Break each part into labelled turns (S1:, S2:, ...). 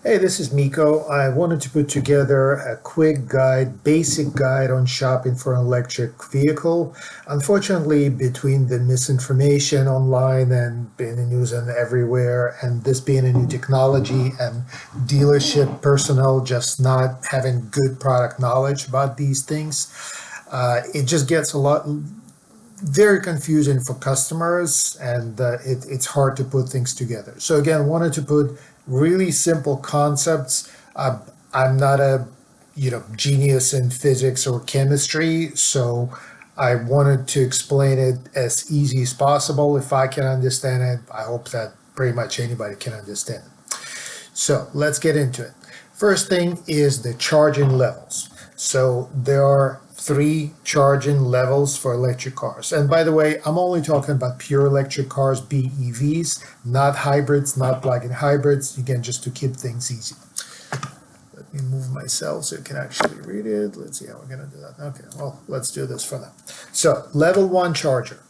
S1: Hey, this is Miko. I wanted to put together a quick guide, basic guide on shopping for an electric vehicle. Unfortunately, between the misinformation online and being in the news and everywhere, and this being a new technology and dealership personnel just not having good product knowledge about these things, it just gets a lot very confusing for customers, and it's hard to put things together. So again, wanted to put really simple concepts. I'm not a genius in physics or chemistry, so I wanted to explain it as easy as possible. If I can understand it, I hope that pretty much anybody can understand it. So let's get into it. First thing is the charging levels. So there are three charging levels for electric cars. And by the way, I'm only talking about pure electric cars, BEVs, not hybrids, not plug-in hybrids. Again, just to keep things easy. Let me move myself so you can actually read it. Let's see how we're going to do that. Okay, well, let's do this for now. So level one charger.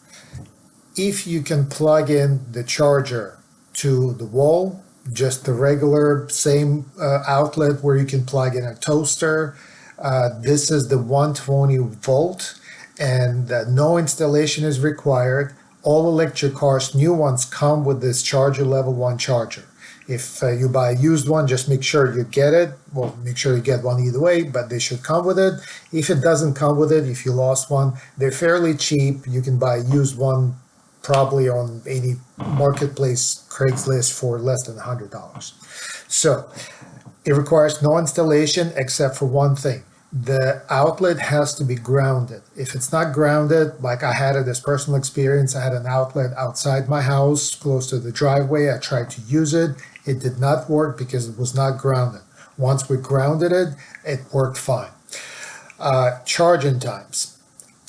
S1: If you can plug in the charger to the wall, just the regular same outlet where you can plug in a toaster. This is the 120 volt, and no installation is required. All electric cars, new ones, come with this charger level one charger. If you buy a used one, just make sure you get it. Well, make sure you get one either way, but they should come with it. If it doesn't come with it, if you lost one, they're fairly cheap. You can buy a used one probably on any marketplace, Craigslist, for less than $100. So it requires no installation except for one thing. The outlet has to be grounded. If it's not grounded, like I had this personal experience, I had an outlet outside my house, close to the driveway. I tried to use it. It did not work because it was not grounded. Once we grounded it, it worked fine. Charging times.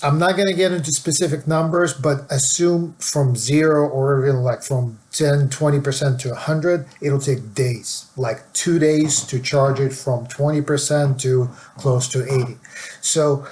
S1: I'm not going to get into specific numbers, but assume from zero or even like from 10, 20% to 100, it'll take days, like 2 days to charge it from 20% to close to 80. So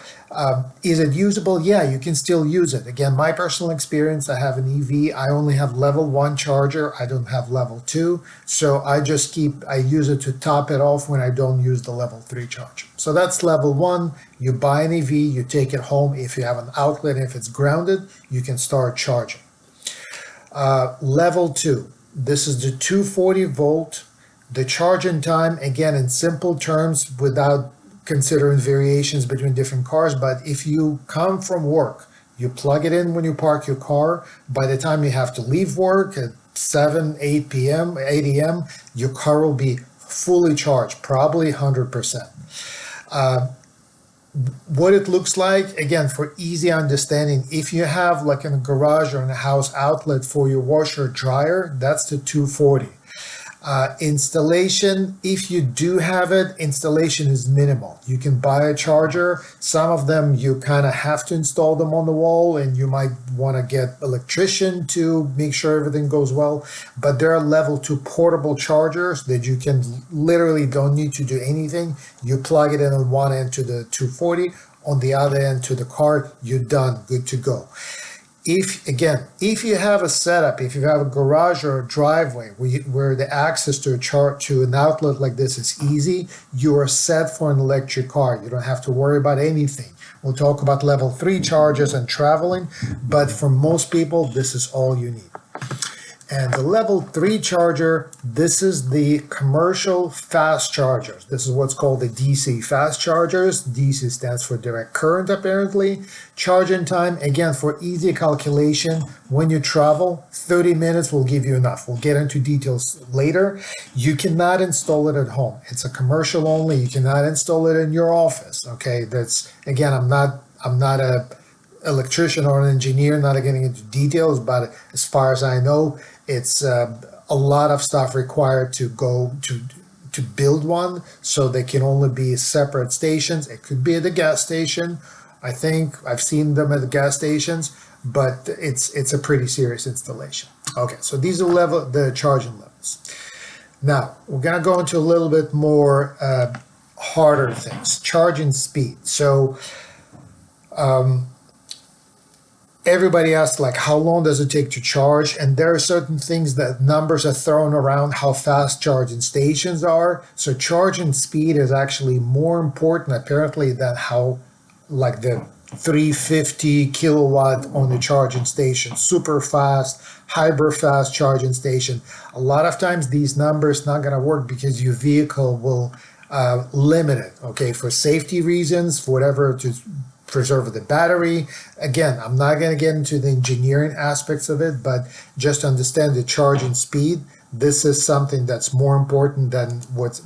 S1: is it usable? Yeah, you can still use it. Again, my personal experience, I have an EV. I only have level one charger. I don't have level two. So I use it to top it off when I don't use the level three charger. So that's level one. You buy an EV, you take it home. If you have an outlet, if it's grounded, you can start charging. Level two, this is the 240 volt. The charging time, again, in simple terms, without considering variations between different cars, but if you come from work, you plug it in when you park your car. By the time you have to leave work at 7, 8 p.m., 8 a.m., your car will be fully charged, probably 100%. What it looks like, again, for easy understanding, if you have like in a garage or in a house outlet for your washer or dryer, that's the 240. Installation, if you do have it, installation is minimal. You can buy a charger. Some of them you kind of have to install them on the wall, and you might want to get electrician to make sure everything goes well. But there are level two portable chargers that you can literally don't need to do anything. You plug it in on one end to the 240, on the other end to the car, you're done, good to go. If you have a setup, if you have a garage or a driveway where the access to an outlet like this is easy, you are set for an electric car. You don't have to worry about anything. We'll talk about level three chargers and traveling, but for most people, this is all you need. And the level three charger, this is the commercial fast chargers. This is what's called the DC fast chargers. DC stands for direct current, apparently. Charging time, again, for easy calculation, when you travel, 30 minutes will give you enough. We'll get into details later. You cannot install it at home. It's a commercial only. You cannot install it in your office. Okay, that's, again, I'm not a electrician or an engineer, not getting into details, but as far as I know, it's a lot of stuff required to go to build one, so they can only be separate stations. It could be at the gas station. I think I've seen them at the gas stations, but it's a pretty serious installation. Okay, so these are the charging levels. Now we're gonna go into a little bit more harder things. Charging speed. So everybody asks like how long does it take to charge, and there are certain things that numbers are thrown around how fast charging stations are. So charging speed is actually more important apparently than how like the 350 kilowatt on the charging station, super fast, hyper fast charging station. A lot of times these numbers not going to work because your vehicle will limit it, okay, for safety reasons, for whatever, to preserve the battery. Again, I'm not going to get into the engineering aspects of it, but just understand the charging speed. This is something that's more important than what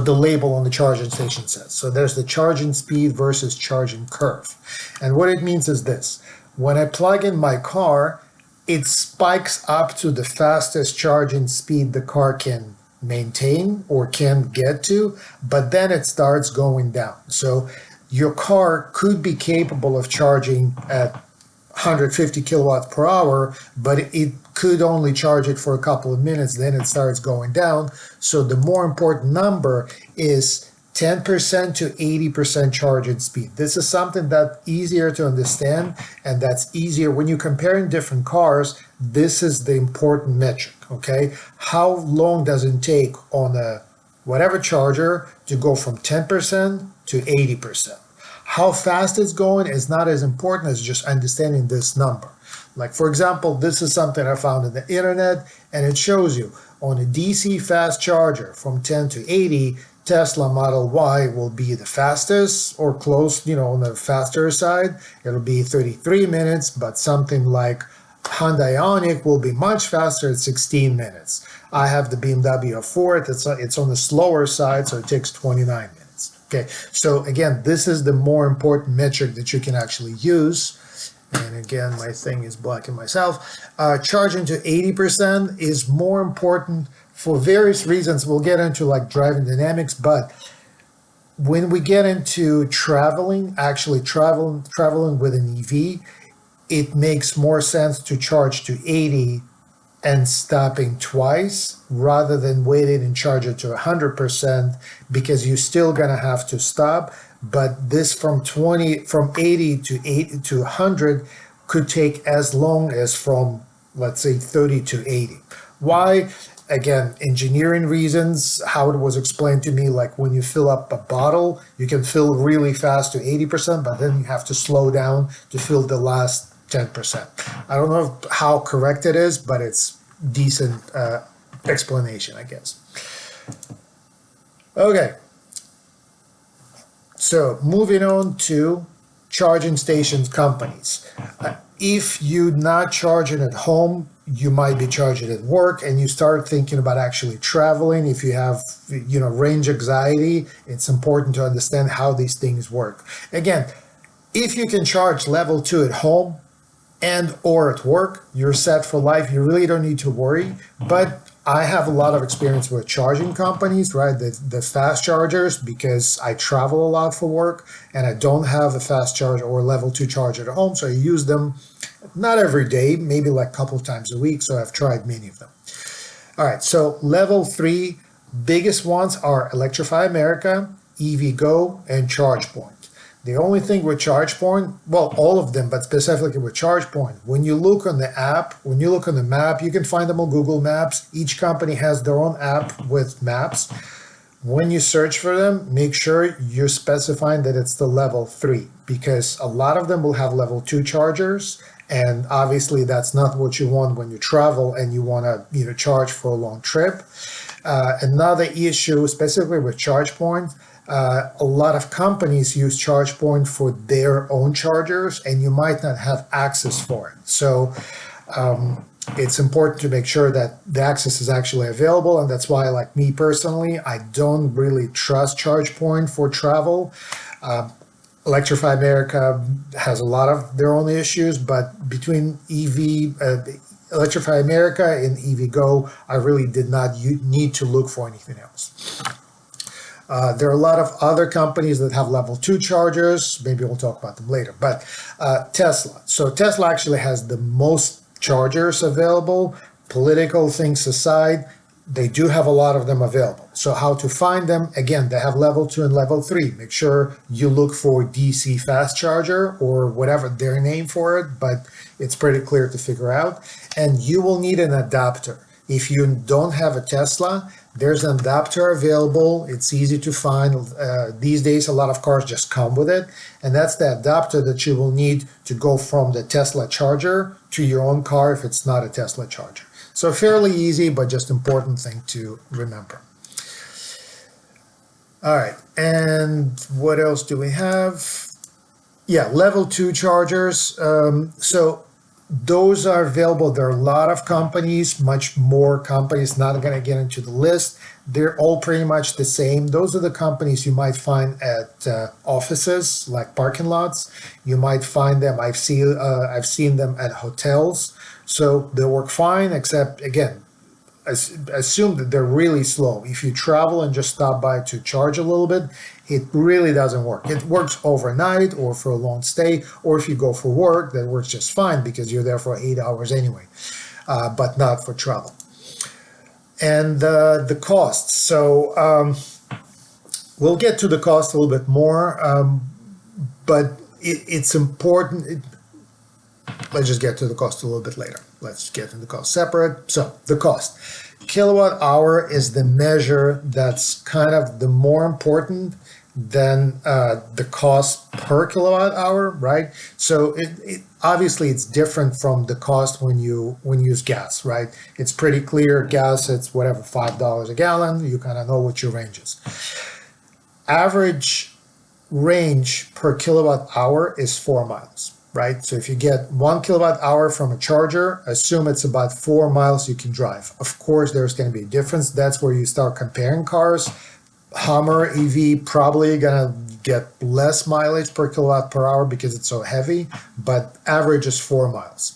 S1: the label on the charging station says. So there's the charging speed versus charging curve. And what it means is this. When I plug in my car, it spikes up to the fastest charging speed the car can maintain or can get to, but then it starts going down. So your car could be capable of charging at 150 kilowatts per hour, but it could only charge it for a couple of minutes, then it starts going down. So the more important number is 10% to 80% charging speed. This is something that's easier to understand, and that's easier when you're comparing different cars. This is the important metric, okay? How long does it take on a whatever charger to go from 10% to 80%? How fast it's going is not as important as just understanding this number. Like, for example, this is something I found on the internet, and it shows you on a DC fast charger from 10 to 80, Tesla Model Y will be the fastest or close, on the faster side. It'll be 33 minutes, but something like Hyundai Ioniq will be much faster at 16 minutes. I have the BMW i4, it's on the slower side, so it takes 29 minutes. Okay, so again, this is the more important metric that you can actually use. And again, my thing is blocking myself. Charging to 80% is more important for various reasons. We'll get into like driving dynamics, but when we get into traveling, actually traveling with an EV, it makes more sense to charge to 80 and stopping twice rather than waiting and charge it to 100%, because you're still gonna have to stop. But this from 80 to 100 could take as long as from, let's say, 30 to 80. Why? Again, engineering reasons, how it was explained to me, like when you fill up a bottle, you can fill really fast to 80%, but then you have to slow down to fill the last 10%. I don't know how correct it is, but it's decent explanation, I guess. Okay. So moving on to charging stations companies. If you're not charging at home, you might be charging at work, and you start thinking about actually traveling. If you have, range anxiety, it's important to understand how these things work. Again, if you can charge level 2 at home and or at work, you're set for life. You really don't need to worry. But I have a lot of experience with charging companies, right? The fast chargers, because I travel a lot for work and I don't have a fast charger or level 2 charger at home. So I use them not every day, maybe like a couple of times a week. So I've tried many of them. All right, so level 3 biggest ones are Electrify America, EVgo, and ChargePoint. The only thing with ChargePoint, well, all of them, but specifically with ChargePoint, when you look on the app, when you look on the map, you can find them on Google Maps. Each company has their own app with maps. When you search for them, make sure you're specifying that it's the level 3, because a lot of them will have level 2 chargers, and obviously that's not what you want when you travel and you want to charge for a long trip. Another issue, specifically with ChargePoint, a lot of companies use ChargePoint for their own chargers, and you might not have access for it. So it's important to make sure that the access is actually available, and that's why, like me personally, I don't really trust ChargePoint for travel. Electrify America has a lot of their own issues, but between Electrify America and EVgo, I really did not need to look for anything else. There are a lot of other companies that have level 2 chargers. Maybe we'll talk about them later. But Tesla. So Tesla actually has the most chargers available. Political things aside, they do have a lot of them available. So how to find them? Again, they have level 2 and level 3. Make sure you look for DC fast charger or whatever their name for it, but it's pretty clear to figure out. And you will need an adapter. If you don't have a Tesla, there's an adapter available. It's easy to find. These days, a lot of cars just come with it. And that's the adapter that you will need to go from the Tesla charger to your own car if it's not a Tesla charger. So fairly easy, but just important thing to remember. All right, and what else do we have? Yeah, level 2 chargers. So those are available. There are a lot of companies, much more companies, not going to get into the list. They're all pretty much the same. Those are the companies you might find at offices, like parking lots. You might find them, I've seen them at hotels. So they work fine, except, again, assume that they're really slow. If you travel and just stop by to charge a little bit, it really doesn't work. It works overnight or for a long stay, or if you go for work, that works just fine because you're there for 8 hours anyway, but not for travel. And the costs. So we'll get to the cost a little bit more, but it's important. Let's just get to the cost a little bit later. Let's get to the cost separate. So the cost. Kilowatt hour is the measure that's kind of the more important than the cost per kilowatt hour, right? So obviously it's different from the cost when you use gas, right? It's pretty clear. Gas, it's whatever, $5 a gallon. You kind of know what your range is. Average range per kilowatt hour is 4 miles. Right? So if you get 1 kilowatt hour from a charger, assume it's about 4 miles you can drive. Of course, there's going to be a difference. That's where you start comparing cars. Hummer EV probably going to get less mileage per kilowatt per hour because it's so heavy, but average is 4 miles.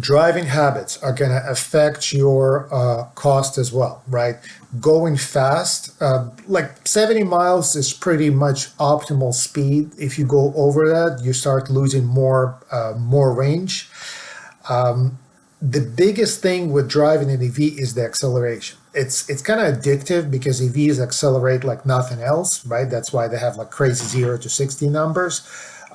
S1: Driving habits are going to affect your cost as well, right? Going fast, like 70 miles is pretty much optimal speed. If you go over that, you start losing more range. The biggest thing with driving an EV is the acceleration. It's kind of addictive because EVs accelerate like nothing else, right? That's why they have like crazy 0 to 60 numbers.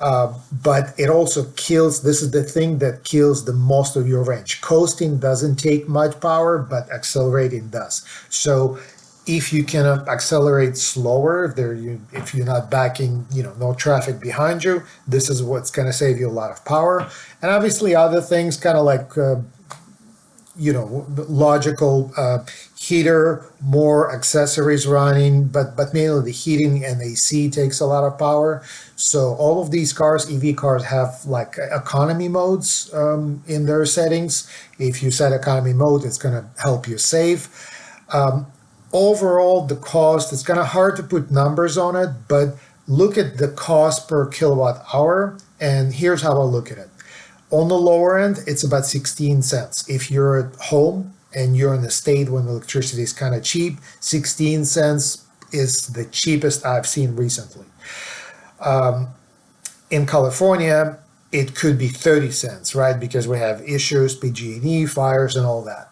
S1: But it also kills, this is the thing that kills the most of your range. Coasting doesn't take much power, but accelerating does. So if you can accelerate slower, if you're not backing, no traffic behind you, this is what's going to save you a lot of power. And obviously other things kind of like, logical heater, more accessories running, but mainly the heating and AC takes a lot of power. So all of these cars, EV cars, have like economy modes in their settings. If you set economy mode, it's going to help you save. Overall, the cost, it's kind of hard to put numbers on it, but look at the cost per kilowatt hour. And here's how I look at it. On the lower end, it's about 16 cents. If you're at home and you're in a state when electricity is kind of cheap, 16 cents is the cheapest I've seen recently. In California, it could be 30 cents, right? Because we have issues, PG&E, fires, and all that.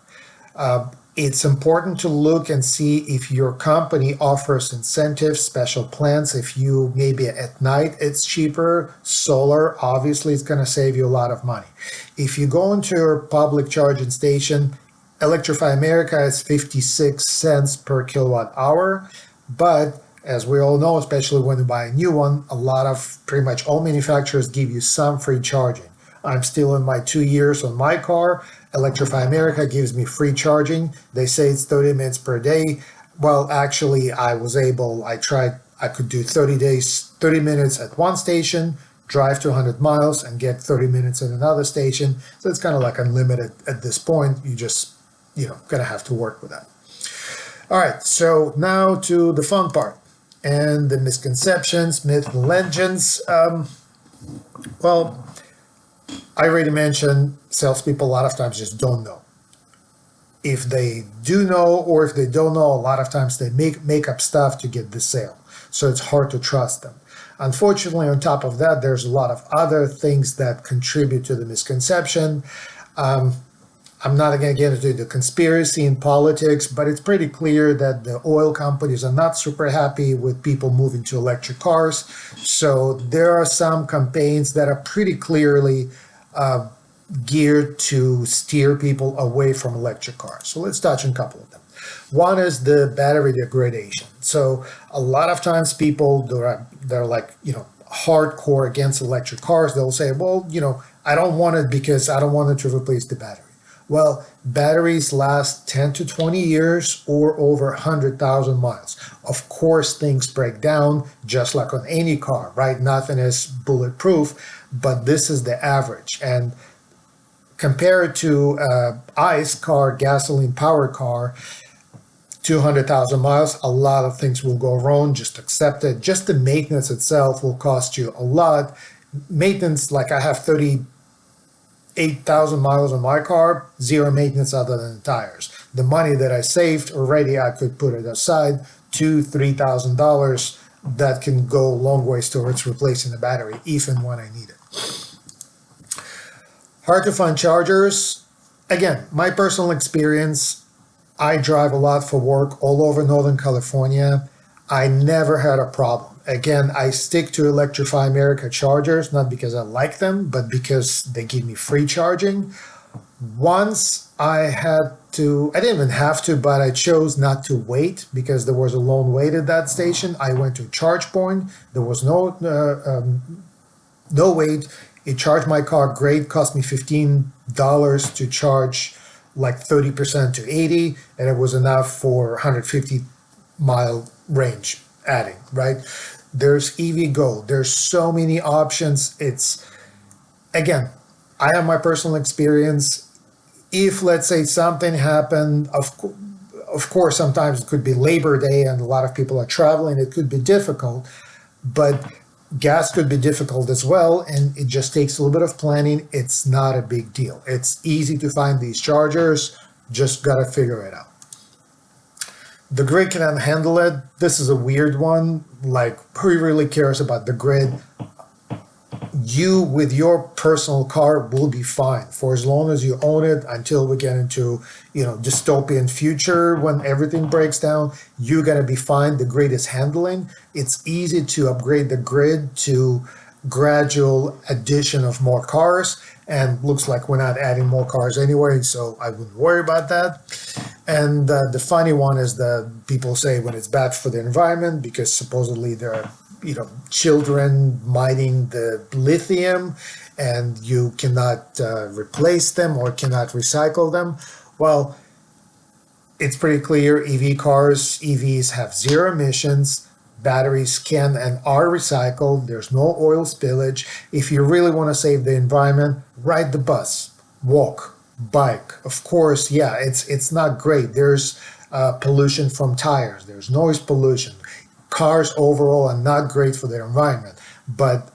S1: It's important to look and see if your company offers incentives, special plans. If you maybe at night it's cheaper, solar obviously is going to save you a lot of money. If you go into your public charging station, Electrify America is 56 cents per kilowatt hour, but as we all know, especially when you buy a new one, pretty much all manufacturers give you some free charging. I'm still in my 2 years on my car. Electrify America gives me free charging. They say it's 30 minutes per day. Well, actually, I could do 30 minutes at one station, drive to 100 miles and get 30 minutes at another station. So it's kind of like unlimited at this point. You just, gonna have to work with that. All right, so now to the fun part and the misconceptions, myths, and legends. Well, I already mentioned salespeople a lot of times just don't know. If they do know or if they don't know, a lot of times they make up stuff to get the sale. So it's hard to trust them. Unfortunately, on top of that, there's a lot of other things that contribute to the misconception. I'm not going to get into the conspiracy in politics, but it's pretty clear that the oil companies are not super happy with people moving to electric cars. So there are some campaigns that are pretty clearly geared to steer people away from electric cars. So let's touch on a couple of them. One is the battery degradation. So a lot of times people they're like, hardcore against electric cars. They'll say, well, I don't want it because I don't want it to replace the battery. Well, batteries last 10 to 20 years or over 100,000 miles. Of course, things break down just like on any car, right? Nothing is bulletproof, but this is the average. And compared to ICE car, gasoline powered car, 200,000 miles, a lot of things will go wrong. Just accept it. Just the maintenance itself will cost you a lot. Maintenance, like I have 38,000 miles on my car, zero maintenance other than the tires. The money that I saved already, I could put it aside, $2,000-$3,000 that can go a long ways towards replacing the battery, even when I need it. Hard to find chargers. Again, my personal experience, I drive a lot for work all over Northern California. I never had a problem. Again, I stick to Electrify America chargers, not because I like them, but because they give me free charging. Once I didn't even have to, but I chose not to wait because there was a long wait at that station. I went to ChargePoint. There was no wait. It charged my car great, cost me $15 to charge like 30% to 80, and it was enough for 150-mile range adding, right? There's EVgo. There's so many options. Again, I have my personal experience. If, let's say, something happened, of course, sometimes it could be Labor Day and a lot of people are traveling. It could be difficult, but gas could be difficult as well, and it just takes a little bit of planning. It's not a big deal. It's easy to find these chargers. Just got to figure it out. The grid cannot handle it. This is a weird one. Like, who really cares about the grid? You, with your personal car, will be fine for as long as you own it until we get into, dystopian future when everything breaks down. You're going to be fine. The grid is handling. It's easy to upgrade the grid to gradual addition of more cars. And looks like we're not adding more cars anyway, so I wouldn't worry about that. And the funny one is that people say when it's bad for the environment because supposedly there are children mining the lithium and you cannot replace them or cannot recycle them. Well, it's pretty clear EVs have zero emissions. Batteries can and are recycled. There's no oil spillage. If you really want to save the environment, ride the bus, walk, bike. Of course, yeah, it's not great. There's pollution from tires. There's noise pollution. Cars overall are not great for the environment, but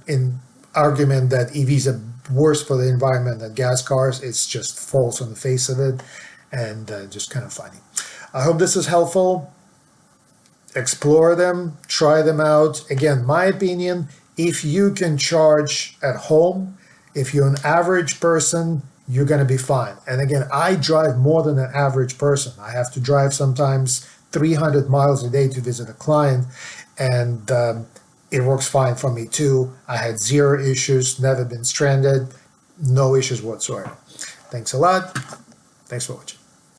S1: in argument that EVs are worse for the environment than gas cars, it's just false on the face of it and just kind of funny. I hope this is helpful. Explore them, try them out. Again, my opinion, if you can charge at home, if you're an average person, you're going to be fine. And again, I drive more than an average person. I have to drive sometimes 300 miles a day to visit a client, and it works fine for me too. I had zero issues, never been stranded, no issues whatsoever. Thanks a lot. Thanks for watching.